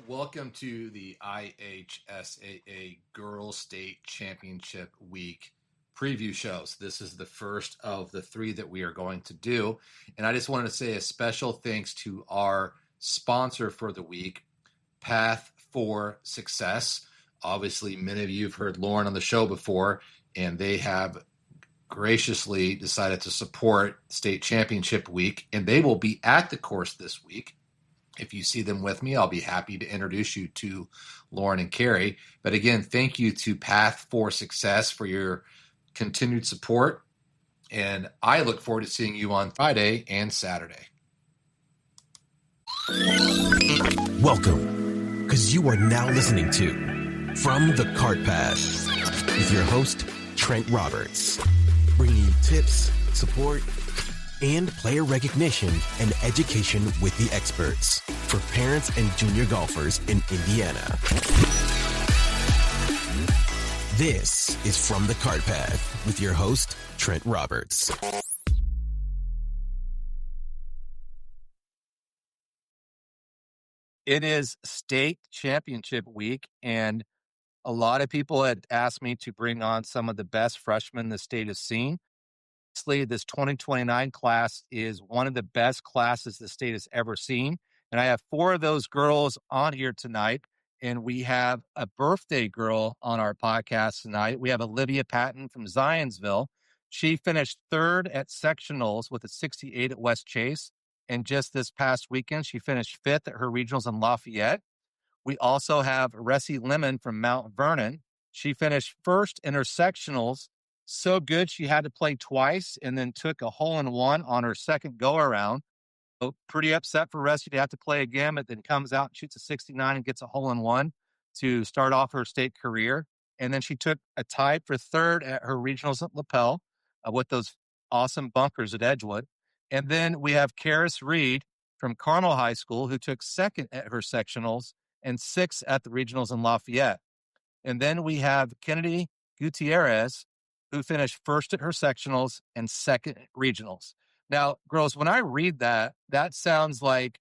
Welcome to the IHSAA Girls State Championship Week preview shows. This is the first of the three that we are going to do. And I just wanted to say a special thanks to our sponsor for the week, Path for Success. Obviously, many of you have heard Lauren on the show before, and they have graciously decided to support State Championship Week, and they will be at the course this week. If you see them with me, I'll be happy to introduce you to Lauren and Carrie. But again, thank you to Path for Success for your continued support. And I look forward to seeing you on Friday and Saturday. Welcome, because you are now listening to From the Cart Path with your host, Trent Roberts, bringing you tips, support, and player recognition and education with the experts for parents and junior golfers in Indiana. This is From the Cart Path with your host, Trent Roberts. It is state championship week, and a lot of people had asked me to bring on some of the best freshmen the state has seen. Obviously, this 2029 class is one of the best classes the state has ever seen. And I have four of those girls on here tonight. And we have a birthday girl on our podcast tonight. We have Olivia Patton from Zionsville. She finished third at sectionals with a 68 at West Chase. And just this past weekend, she finished fifth at her regionals in Lafayette. We also have Ressie Lemon from Mount Vernon. She finished first in her sectionals. So good, she had to play twice and then took a hole-in-one on her second go-around. So pretty upset for Ressie to have to play again, but then comes out and shoots a 69 and gets a hole-in-one to start off her state career. And then she took a tie for third at her regionals at Lapel with those awesome bunkers at Edgewood. And then we have Karis Reed from Carmel High School, who took second at her sectionals and sixth at the regionals in Lafayette. And then we have Kennedy Gutierrez, who finished first at her sectionals and second at regionals. Now, girls, when I read that, that sounds like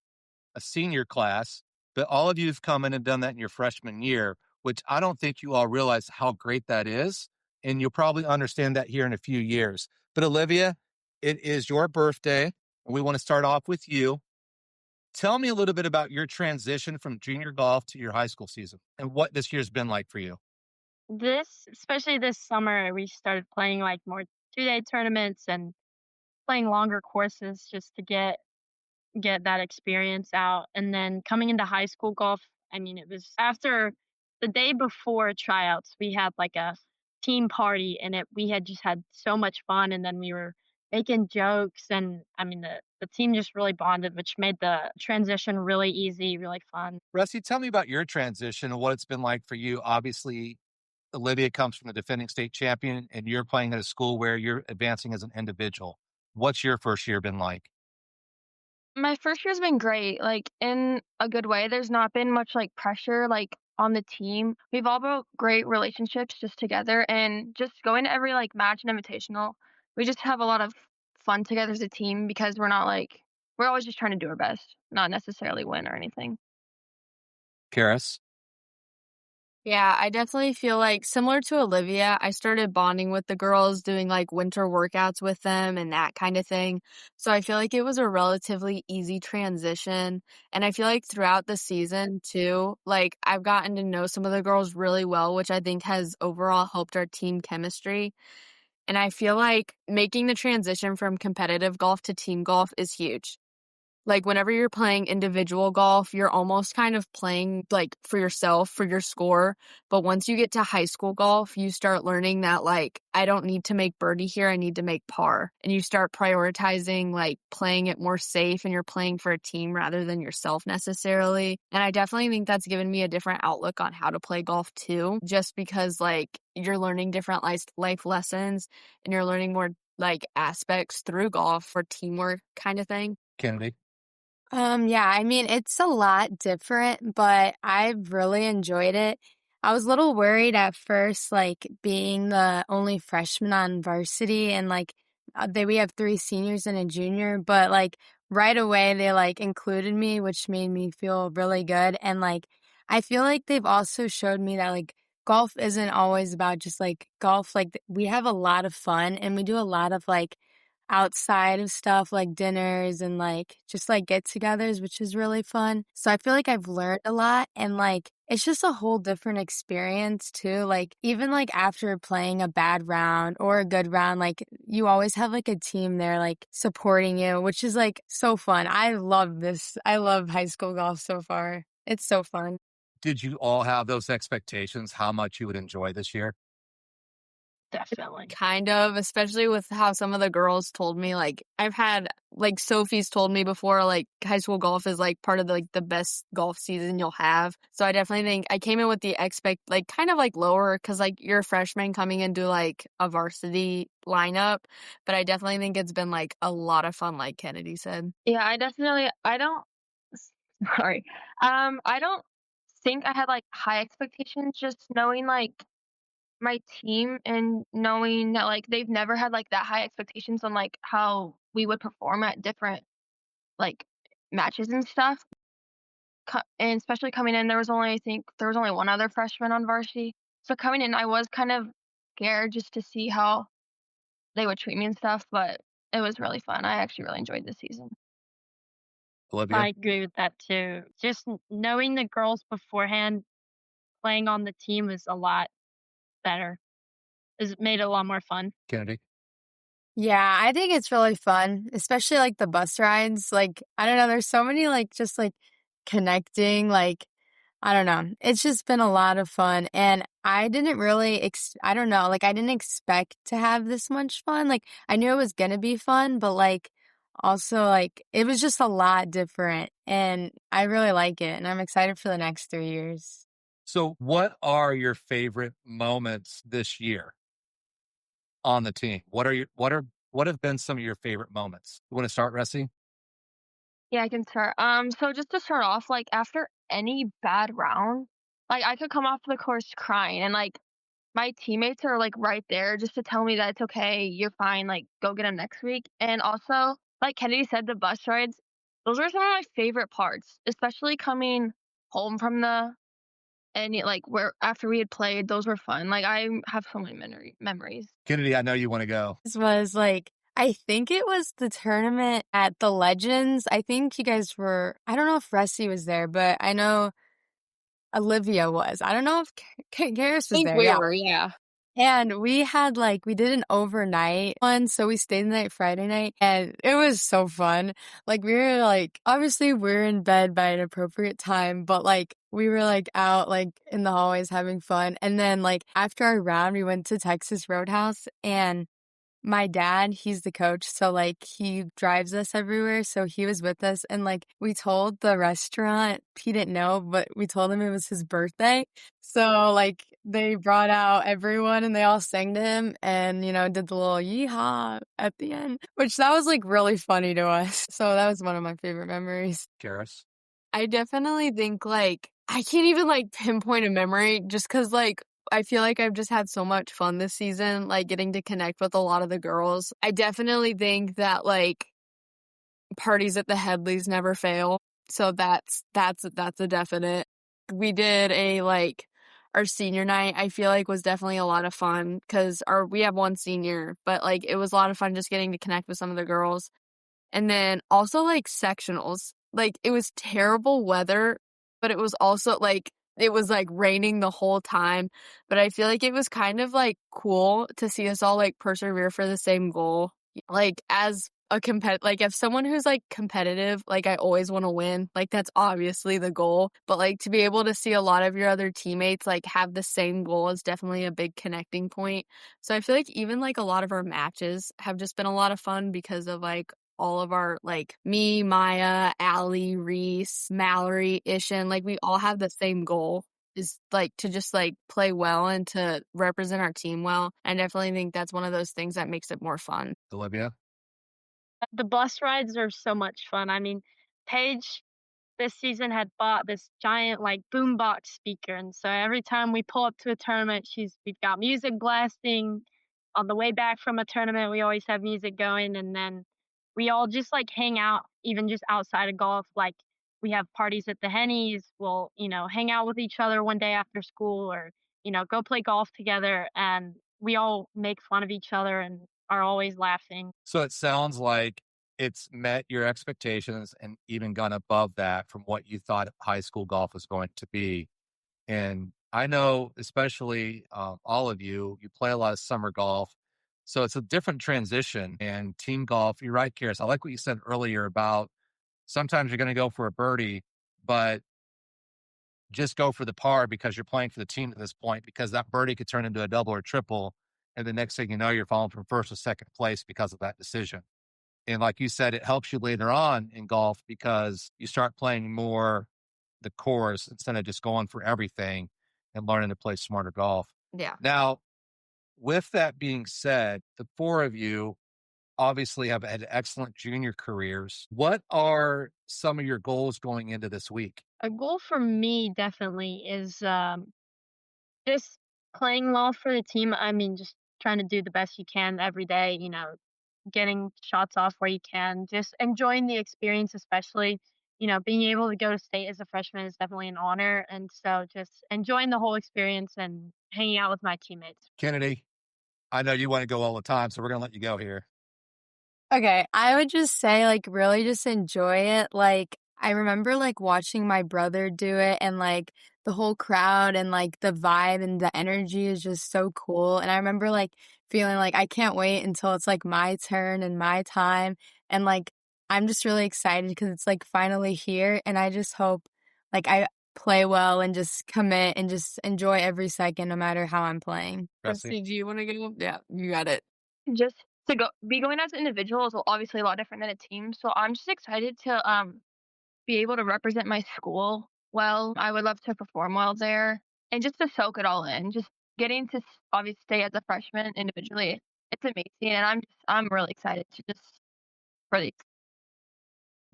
a senior class, but all of you have come in and done that in your freshman year, which I don't think you all realize how great that is. And you'll probably understand that here in a few years. But Olivia, it is your birthday, and we want to start off with you. Tell me a little bit about your transition from junior golf to your high school season and what this year's been like for you. Especially this summer, we started playing like more 2-day tournaments and playing longer courses just to get that experience out. And then coming into high school golf, I mean, it was after the day before tryouts, we had like a team party, and we had just had so much fun. And then we were making jokes, and I mean, the team just really bonded, which made the transition really easy, really fun. Rusty, tell me about your transition and what it's been like for you. Obviously, Olivia comes from a defending state champion, and you're playing at a school where you're advancing as an individual. What's your first year been like? My first year's been great, like, in a good way. There's not been much, like, pressure, like, on the team. We've all built great relationships just together, and just going to every, like, match and invitational, we just have a lot of fun together as a team because we're always just trying to do our best, not necessarily win or anything. Karis? Yeah, I definitely feel like similar to Olivia, I started bonding with the girls, doing like winter workouts with them and that kind of thing. So I feel like it was a relatively easy transition. And I feel like throughout the season too, like I've gotten to know some of the girls really well, which I think has overall helped our team chemistry. And I feel like making the transition from competitive golf to team golf is huge. Like whenever you're playing individual golf, you're almost kind of playing like for yourself, for your score. But once you get to high school golf, you start learning that like, I don't need to make birdie here. I need to make par. And you start prioritizing like playing it more safe, and you're playing for a team rather than yourself necessarily. And I definitely think that's given me a different outlook on how to play golf too, just because like you're learning different life lessons, and you're learning more like aspects through golf for teamwork kind of thing. Kennedy? Yeah, I mean, it's a lot different, but I've really enjoyed it. I was a little worried at first, like being the only freshman on varsity, and like we have 3 seniors and a junior, but like right away they like included me, which made me feel really good. And like I feel like they've also showed me that, like, golf isn't always about just, like, golf. Like, we have a lot of fun, and we do a lot of, like, outside of stuff, like dinners and, like, just, like, get-togethers, which is really fun. So I feel like I've learned a lot, and, like, it's just a whole different experience too. Like, even, like, after playing a bad round or a good round, like, you always have, like, a team there, like, supporting you, which is, like, so fun. I love this. I love high school golf so far. It's so fun. Did you all have those expectations, how much you would enjoy this year? Definitely. Kind of, especially with how some of the girls told me, like, I've had, like, Sophie's told me before, like, high school golf is, like, part of, the, like, the best golf season you'll have. So I definitely think I came in with the like, kind of, like, lower because, like, you're a freshman coming into, like, a varsity lineup. But I definitely think it's been, like, a lot of fun, like Kennedy said. Yeah, I don't sorry. I don't think I had, like, high expectations, just knowing, like, my team and knowing that, like, they've never had, like, that high expectations on, like, how we would perform at different, like, matches and stuff. And especially coming in, I think there was only one other freshman on varsity. So coming in, I was kind of scared just to see how they would treat me and stuff, but it was really fun. I actually really enjoyed this season. Olivia? I agree with that too. Just knowing the girls beforehand, playing on the team was a lot better. It made it a lot more fun. Kennedy? Yeah, I think it's really fun, especially, like, the bus rides. Like, I don't know, there's so many, like, just, like, connecting, like, I don't know. It's just been a lot of fun, and I didn't really I don't know, like, I didn't expect to have this much fun. Like, I knew it was gonna be fun, but, like, also, like, it was just a lot different, and I really like it, and I'm excited for the next 3 years. So, what are your favorite moments this year on the team? What have been some of your favorite moments? You want to start, Ressie? Yeah, I can start. So just to start off, like after any bad round, like I could come off the course crying, and like my teammates are like right there just to tell me that it's okay, you're fine, like go get them next week. And also, like Kennedy said, the bus rides, those were some of my favorite parts, especially coming home from like where after we had played, those were fun. Like I have so many memories. Kennedy, I know you want to go. This was, like, I think it was the tournament at the Legends. I think you guys were I don't know if Rusty was there, but I know Olivia was. I don't know if Garris I was think there, we yeah. were, yeah. And we had, like, we did an overnight one, so we stayed the night Friday night, and it was so fun. Like, we were, like, obviously we're in bed by an appropriate time, but, like, we were, like, out, like, in the hallways having fun. And then, like, after our round, we went to Texas Roadhouse, and my dad, he's the coach, so, like, he drives us everywhere, so he was with us, and, like, we told the restaurant he didn't know, but we told him it was his birthday. So, like, they brought out everyone, and they all sang to him and, did the little "Yeehaw" at the end, which that was, like, really funny to us. So that was one of my favorite memories. Garris? I definitely think, like, I can't even, like, pinpoint a memory just because, like, I feel like I've just had so much fun this season, like, getting to connect with a lot of the girls. I definitely think that, like, parties at the Headleys never fail. So that's a definite. We did our senior night, I feel like was definitely a lot of fun because we have one senior, but, like, it was a lot of fun just getting to connect with some of the girls. And then also, like, sectionals. Like, it was terrible weather, but it was also, like, it was, like, raining the whole time. But I feel like it was kind of, like, cool to see us all, like, persevere for the same goal. Like, as a like, if someone who's, like, competitive, like, I always want to win. Like, that's obviously the goal. But, like, to be able to see a lot of your other teammates, like, have the same goal is definitely a big connecting point. So I feel like even, like, a lot of our matches have just been a lot of fun because of, like, all of our, like, me, Maya, Allie, Reese, Mallory, Ishan, like, we all have the same goal is, like, to just, like, play well and to represent our team well. I definitely think that's one of those things that makes it more fun. Olivia? The bus rides are so much fun. I mean, Paige this season had bought this giant like boombox speaker, and so every time we pull up to a tournament, we've got music blasting. On the way back from a tournament, we always have music going, and then we all just like hang out, even just outside of golf. Like we have parties at the Hennies. We'll, hang out with each other one day after school or, go play golf together. And we all make fun of each other and are always laughing. So it sounds like it's met your expectations and even gone above that from what you thought high school golf was going to be. And I know, especially all of you, you play a lot of summer golf. So it's a different transition and team golf. You're right, Karis. I like what you said earlier about sometimes you're going to go for a birdie, but just go for the par because you're playing for the team at this point, because that birdie could turn into a double or triple. And the next thing you know, you're falling from first or second place because of that decision. And like you said, it helps you later on in golf because you start playing more the course instead of just going for everything and learning to play smarter golf. Yeah. Now, with that being said, the four of you obviously have had excellent junior careers. What are some of your goals going into this week? A goal for me definitely is just playing well for the team. I mean, just trying to do the best you can every day, getting shots off where you can, just enjoying the experience, especially, being able to go to state as a freshman is definitely an honor. And so just enjoying the whole experience and hanging out with my teammates. Kennedy, I know you want to go all the time, so we're going to let you go here. Okay, I would just say, like, really just enjoy it. Like, I remember, like, watching my brother do it and, like, the whole crowd and, like, the vibe and the energy is just so cool. And I remember, like, feeling like I can't wait until it's, like, my turn and my time. And, like, I'm just really excited because it's, like, finally here. And I just hope, like, I play well and just commit and just enjoy every second no matter how I'm playing. Bessie? Do you want to go? Yeah, you got it. Just to be going as an individual is obviously a lot different than a team. So I'm just excited to be able to represent my school well. I would love to perform well there and just to soak it all in. Just getting to obviously stay as a freshman individually, it's amazing, and I'm really excited to just for these.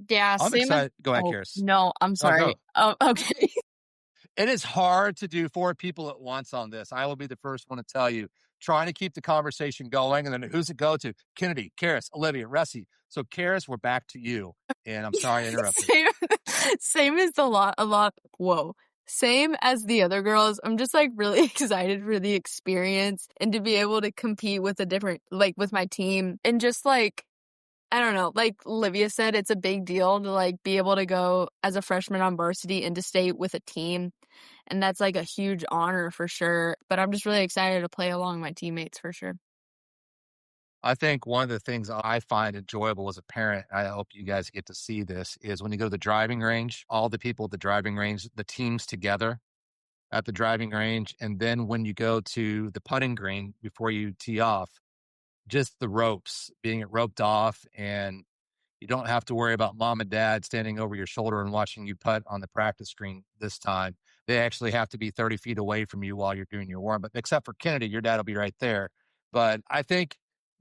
Yeah, I'm same as excited. Go ahead, oh, Karis. no, I'm Oh, sorry. go. Oh, okay. It is hard to do 4 people at once on this. I will be the first one to tell you. Trying to keep the conversation going, and then who's it go to? Kennedy, Karis, Olivia, Ressie. So, Karis, we're back to you, and I'm sorry I interrupted. Same as whoa. Same as the other girls. I'm just, like, really excited for the experience and to be able to compete with a different like, with my team and just, like, I don't know, like Olivia said, it's a big deal to, like, be able to go as a freshman on varsity into state with a team, and that's, like, a huge honor for sure, but I'm just really excited to play along my teammates for sure. I think one of the things I find enjoyable as a parent, I hope you guys get to see this, is when you go to the driving range, all the people at the driving range, the teams together at the driving range, and then when you go to the putting green before you tee off, just the ropes, being roped off, and you don't have to worry about mom and dad standing over your shoulder and watching you putt on the practice screen this time. They actually have to be 30 feet away from you while you're doing your warm up, except for Kennedy, your dad will be right there. But I think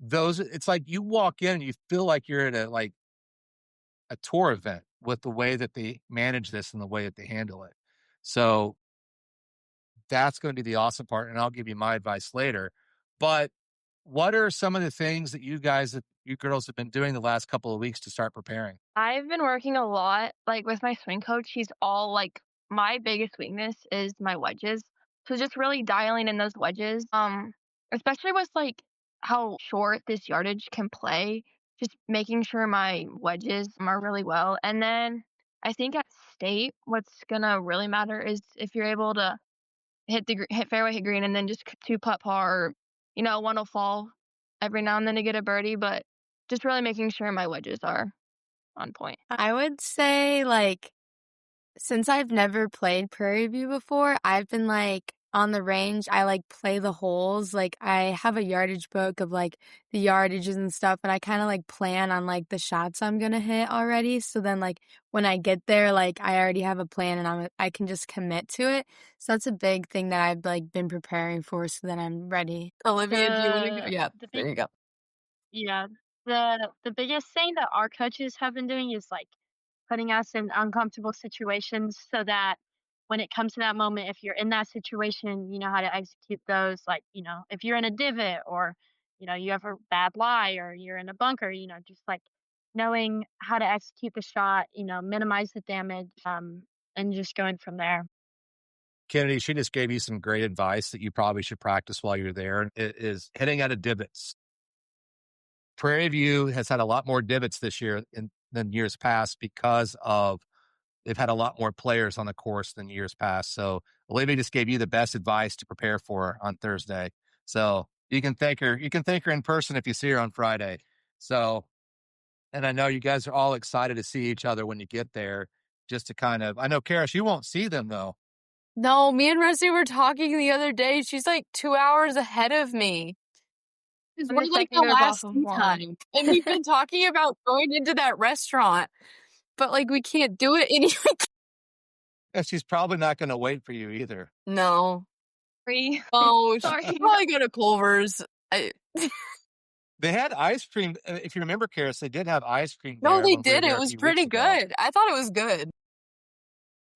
it's like you walk in and you feel like you're at a tour event with the way that they manage this and the way that they handle it. So that's going to be the awesome part. And I'll give you my advice later. But what are some of the things that you girls have been doing the last couple of weeks to start preparing? I've been working a lot, like, with my swing coach. He's all like, my biggest weakness is my wedges. So just really dialing in those wedges, especially with like how short this yardage can play, just making sure my wedges are really well. And then I think at state, what's gonna really matter is if you're able to hit fairway, hit green, and then just two putt par. Or, one will fall every now and then to get a birdie, but just really making sure my wedges are on point. I would say, like, since I've never played Prairie View before, I've been, like, on the range, I, like, play the holes. Like, I have a yardage book of, like, the yardages and stuff, and I kinda, like, plan on, like, the shots I'm gonna hit already. So then, like, when I get there, like, I already have a plan and I can just commit to it. So that's a big thing that I've, like, been preparing for so that I'm ready. Olivia, do you wanna go? The Yeah, the there big you go. Yeah, the biggest thing that our coaches have been doing is like putting us in uncomfortable situations so that when it comes to that moment, if you're in that situation, you know how to execute those. Like, if you're in a divot or, you have a bad lie or you're in a bunker, just like knowing how to execute the shot, minimize the damage, and just going from there. Kennedy, she just gave you some great advice that you probably should practice while you're there. It is hitting out of divots. Prairie View has had a lot more divots this year than years past because they've had a lot more players on the course than years past. So Olivia just gave you the best advice to prepare for on Thursday. So you can thank her. You can thank her in person if you see her on Friday. So, and I know you guys are all excited to see each other when you get there. Just to I know, Karis, you won't see them though. No, me and Rusty were talking the other day. She's like 2 hours ahead of me. We're like the last time. And we've been talking about going into that restaurant, but like we can't do it anyway. And she's probably not going to wait for you either. No. Oh, sorry. She'll probably go to Culver's. They had ice cream. If you remember, Karis, they did have ice cream there. No, they did. It was pretty good. I thought it was good.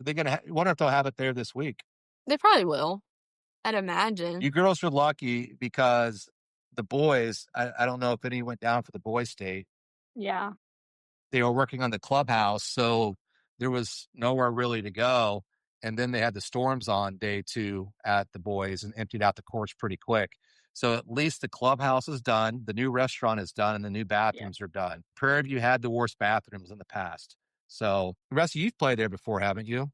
They're going to wonder if they'll have it there this week. They probably will. I'd imagine. You girls are lucky because the boys, I don't know if any went down for the boys' state. Yeah. They were working on the clubhouse, so there was nowhere really to go. And then they had the storms on day 2 at the boys and emptied out the courts pretty quick. So at least the clubhouse is done, the new restaurant is done, and the new bathrooms are done. Prairie View had the worst bathrooms in the past. So, Rusty, you've played there before, haven't you?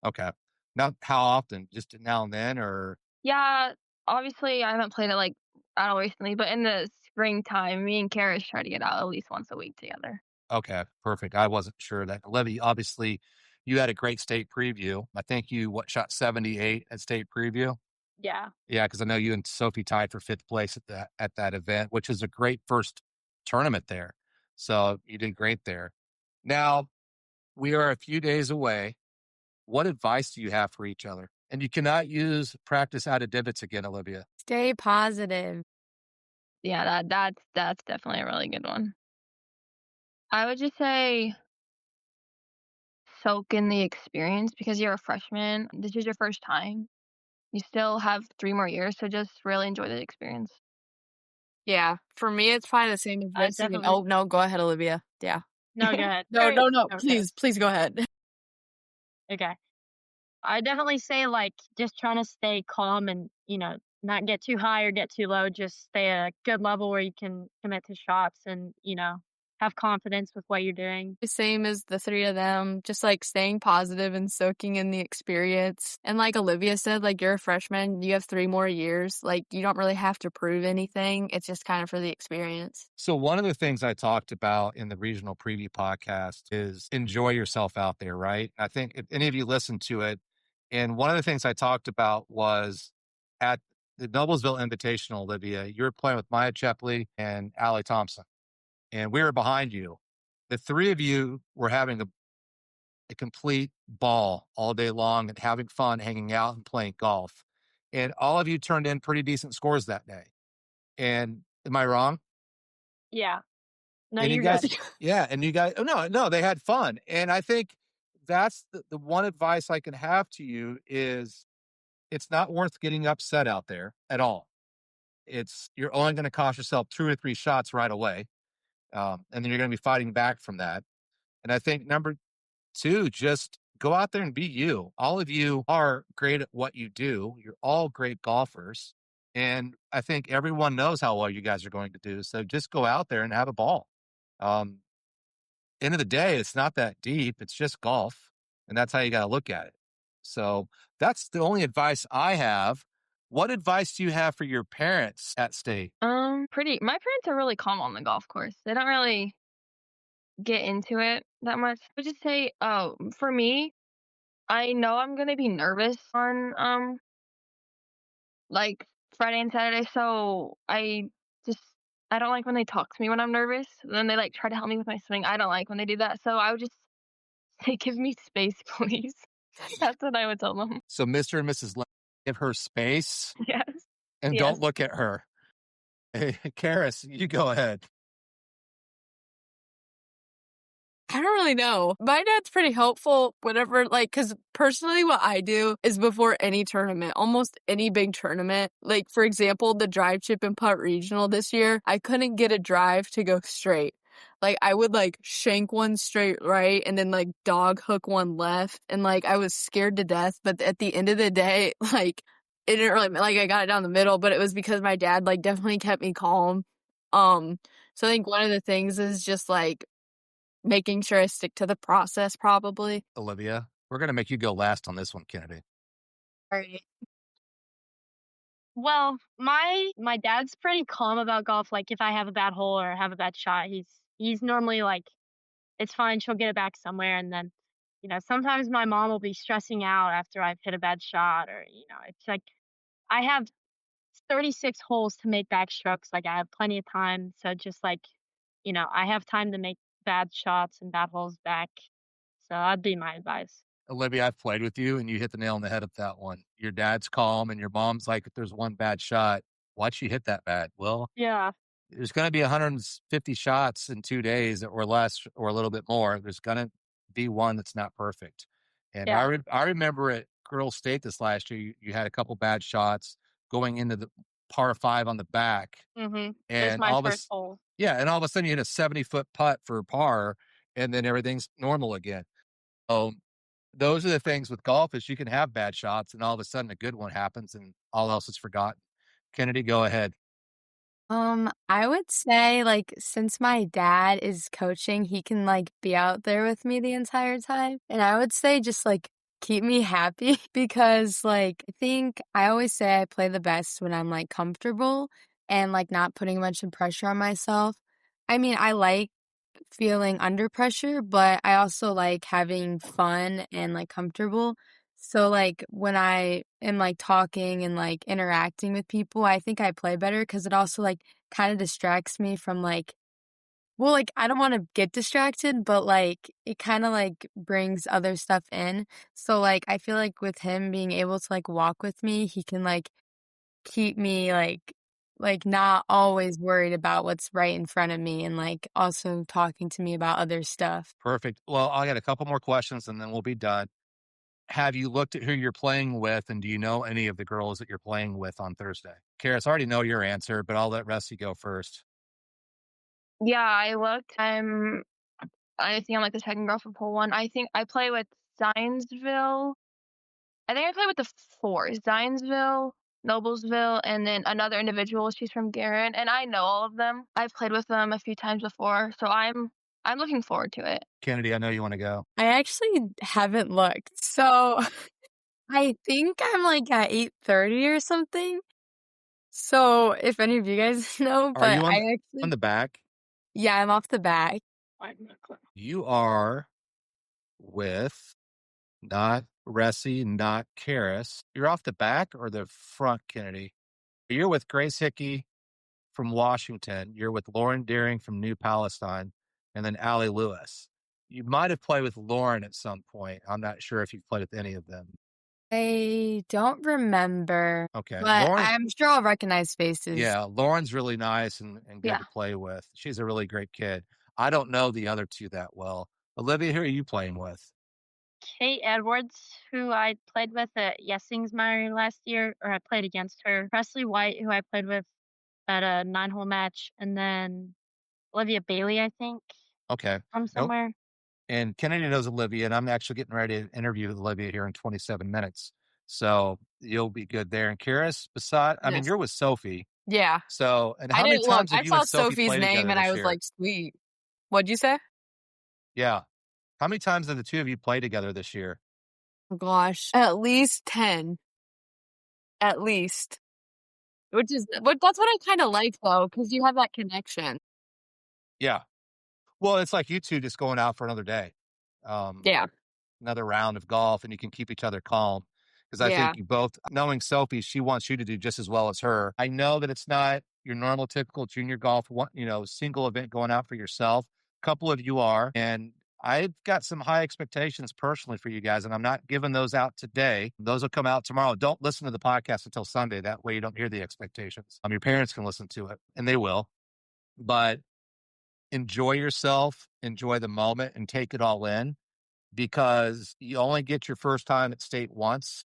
Okay. Now, how often? Just now and then, or? Yeah, obviously I haven't played it like at all recently, but in the springtime, me and Karis try to get out at least once a week together. Okay, perfect. I wasn't sure that. Olivia, obviously, you had a great state preview. I think you, shot 78 at state preview? Yeah. Yeah, because I know you and Sophie tied for 5th place at that event, which is a great first tournament there. So you did great there. Now, we are a few days away. What advice do you have for each other? And you cannot use practice out of divots again, Olivia. Stay positive. Yeah, that's definitely a really good one. I would just say soak in the experience because you're a freshman. This is your first time. You still have 3 more years, so just really enjoy the experience. Yeah, for me, it's probably the same as this. Oh, no, go ahead, Olivia. Yeah. No, go ahead. No. Please go ahead. Okay. I definitely say, just trying to stay calm and, not get too high or get too low. Just stay at a good level where you can commit to shots and, have confidence with what you're doing. The same as the 3 of them, just staying positive and soaking in the experience. And like Olivia said, you're a freshman, you have 3 more years. You don't really have to prove anything. It's just kind of for the experience. So one of the things I talked about in the regional preview podcast is enjoy yourself out there, right? I think if any of you listened to it, and one of the things I talked about was at the Noblesville Invitational, Olivia, you were playing with Maya Chepley and Allie Thompson. And we were behind you. The 3 of you were having a complete ball all day long and having fun, hanging out and playing golf. And all of you turned in pretty decent scores that day. And am I wrong? Yeah. No, and you guys, yeah. And you guys, no, they had fun. And I think that's the one advice I can have to you is it's not worth getting upset out there at all. You're only going to cost yourself 2 or 3 shots right away. And then you're going to be fighting back from that. And I think number 2, just go out there and be you. All of you are great at what you do. You're all great golfers. And I think everyone knows how well you guys are going to do. So just go out there and have a ball. End of the day, it's not that deep. It's just golf. And that's how you got to look at it. So that's the only advice I have. What advice do you have for your parents at state? My parents are really calm on the golf course. They don't really get into it that much. I would just say, for me, I know I'm going to be nervous on, Friday and Saturday. So I don't like when they talk to me when I'm nervous. Then they try to help me with my swing. I don't like when they do that. So I would just say, give me space, please. That's what I would tell them. So Mr. and Mrs. give her space. Yes. And don't look at her. Hey, Karis, you go ahead. I don't really know. My dad's pretty helpful, whatever, because personally what I do is before any tournament, almost any big tournament, for example, the drive chip and putt regional this year, I couldn't get a drive to go straight. like I would like shank one straight right and then like dog hook one left, and like I was scared to death, but at the end of the day, like it didn't really like I got it down the middle, but it was because my dad like definitely kept me calm. So I think one of the things is just like making sure I stick to the process probably. Olivia, we're going to make you go last on this one, Kennedy. All right. Well, my dad's pretty calm about golf. Like if I have a bad hole or have a bad shot, he's normally like, it's fine, she'll get it back somewhere. And then, sometimes my mom will be stressing out after I've hit a bad shot, or it's like I have 36 holes to make backstrokes. Like I have plenty of time. So just like, I have time to make bad shots and bad holes back. So that'd be my advice. Olivia, I've played with you and you hit the nail on the head with that one. Your dad's calm and your mom's like, if there's one bad shot, why'd she hit that bad? Well, Yeah. there's going to be 150 shots in 2 days or less or a little bit more. There's going to be one that's not perfect. And Yeah. I remember at Girls State this last year, you had a couple bad shots going into the par 5 on the back. Mm-hmm. It was And my first hole. yeah, and all of a sudden you hit a 70-foot putt for par, and then everything's normal again. So those are the things with golf is you can have bad shots, and all of a sudden a good one happens, and all else is forgotten. Kennedy, go ahead. I would say, like, since my dad is coaching, he can, like, be out there with me the entire time. And I would say just, like, keep me happy because, like, I think I always say I play the best when I'm, like, comfortable and, like, not putting much of pressure on myself. I mean, I like feeling under pressure, but I also like having fun and, like, comfortable. So, like, when I am, like, talking and, like, interacting with people, I think I play better because it also, like, kinda distracts me from, like well, like, I don't wanna get distracted, but, like, it kinda, like, brings other stuff in. So, like, I feel like with him being able to, like, walk with me, he can, like, keep me, like, not always worried about what's right in front of me and, like, also talking to me about other stuff. Perfect. Well, I got a couple more questions and then we'll be done. Have you looked at who you're playing with, and do you know any of the girls that you're playing with on Thursday? Karis, I already know your answer, but I'll let Rusty go first. Yeah, I looked. I think I'm like the second girl from pool one. I think I play with Zionsville. I think I play with the four: Zionsville, Noblesville, and then another individual. She's from Guerin, and I know all of them. I've played with them a few times before, so I'm looking forward to it. Kennedy, I know you want to go. I actually haven't looked. So, I think I'm, like, at 8:30 or something. So, if any of you guys know, Are but you I on actually the back? Yeah, I'm off the back. You are with not Ressie, not Karis. You're off the back or the front, Kennedy? You're with Grace Hickey from Washington. You're with Lauren Deering from New Palestine, and then Allie Lewis. You might have played with Lauren at some point. I'm not sure if you've played with any of them. I don't remember, Okay. but Lauren, I'm sure I'll recognize faces. yeah, Lauren's really nice and good Yeah. to play with. She's a really great kid. I don't know the other two that well. Olivia, who are you playing with? Kate Edwards, who I played with at Yessingsmeyer last year, or I played against her. Presley White, who I played with at a 9-hole match, and then Olivia Bailey, I think, Okay. from Nope. somewhere. And Kennedy knows Olivia, and I'm actually getting ready to interview Olivia here in 27 minutes. So you'll be good there. And Karis, I mean, Yes. you're with Sophie. Yeah. So, and I how many didn't look. times have I you saw and Sophie Sophie's played name together and I this was year? like, sweet. What'd you say? Yeah. How many times have the two of you played together this year? Oh, gosh. At least 10. At least. That's what I kind of like though, because you have that connection. Yeah. Well, it's like you two just going out for another day. Yeah. Another round of golf, and you can keep each other calm. Because I Yeah. think you both, knowing Sophie, she wants you to do just as well as her. I know that it's not your normal, typical junior golf, single event going out for yourself. A couple of you are, and I've got some high expectations personally for you guys, and I'm not giving those out today. Those will come out tomorrow. Don't listen to the podcast until Sunday. That way you don't hear the expectations. Your parents can listen to it, and they will. But enjoy yourself, enjoy the moment, and take it all in, because you only get your first time at state once,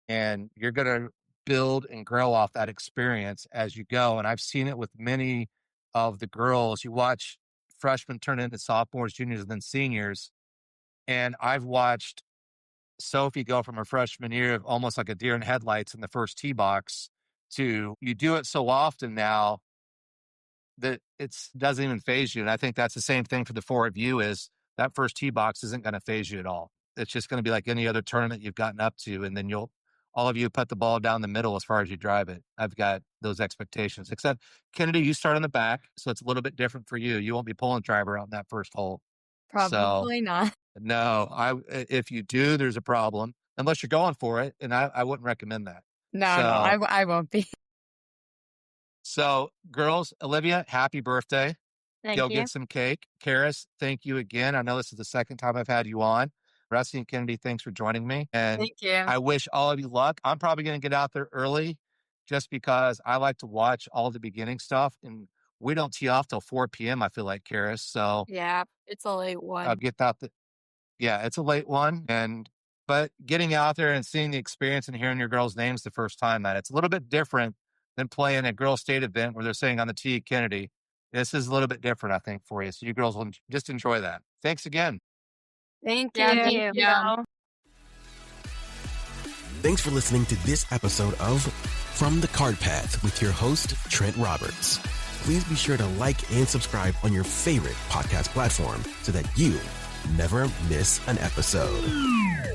and you're going to build and grow off that experience as you go. And I've seen it with many of the girls. You watch freshmen turn into sophomores, juniors, and then seniors. And I've watched Sophie go from her freshman year of almost like a deer in headlights in the first tee box to you do it so often now that it doesn't even phase you. And I think that's the same thing for the four of you is that first tee box isn't going to phase you at all. It's just going to be like any other tournament you've gotten up to. And then all of you put the ball down the middle as far as you drive it. I've got those expectations, except Kennedy, you start on the back. So it's a little bit different for you. You won't be pulling driver out in that first hole. Probably not. No, if you do, there's a problem unless you're going for it. And I wouldn't recommend that. No, I won't be. So girls, Olivia, happy birthday. Thank Go you. get some cake. Karis, thank you again. I know this is the second time I've had you on. Rusty and Kennedy, thanks for joining me. And Thank you. I wish all of you luck. I'm probably going to get out there early just because I like to watch all the beginning stuff. And we don't tee off till 4 p.m., I feel like, Karis. So Yeah, it's a late one. I'll get out yeah, it's a late one. But getting out there and seeing the experience and hearing your girls' names the first time, that it's a little bit different than playing a girls' state event where they're saying on the tee, Kennedy. This is a little bit different, I think, for you. So you girls will just enjoy that. Thanks again. Thank you. Yeah, thank you. Yeah. Thanks for listening to this episode of From the Cart Path with your host, Trent Roberts. Please be sure to like and subscribe on your favorite podcast platform so that you never miss an episode.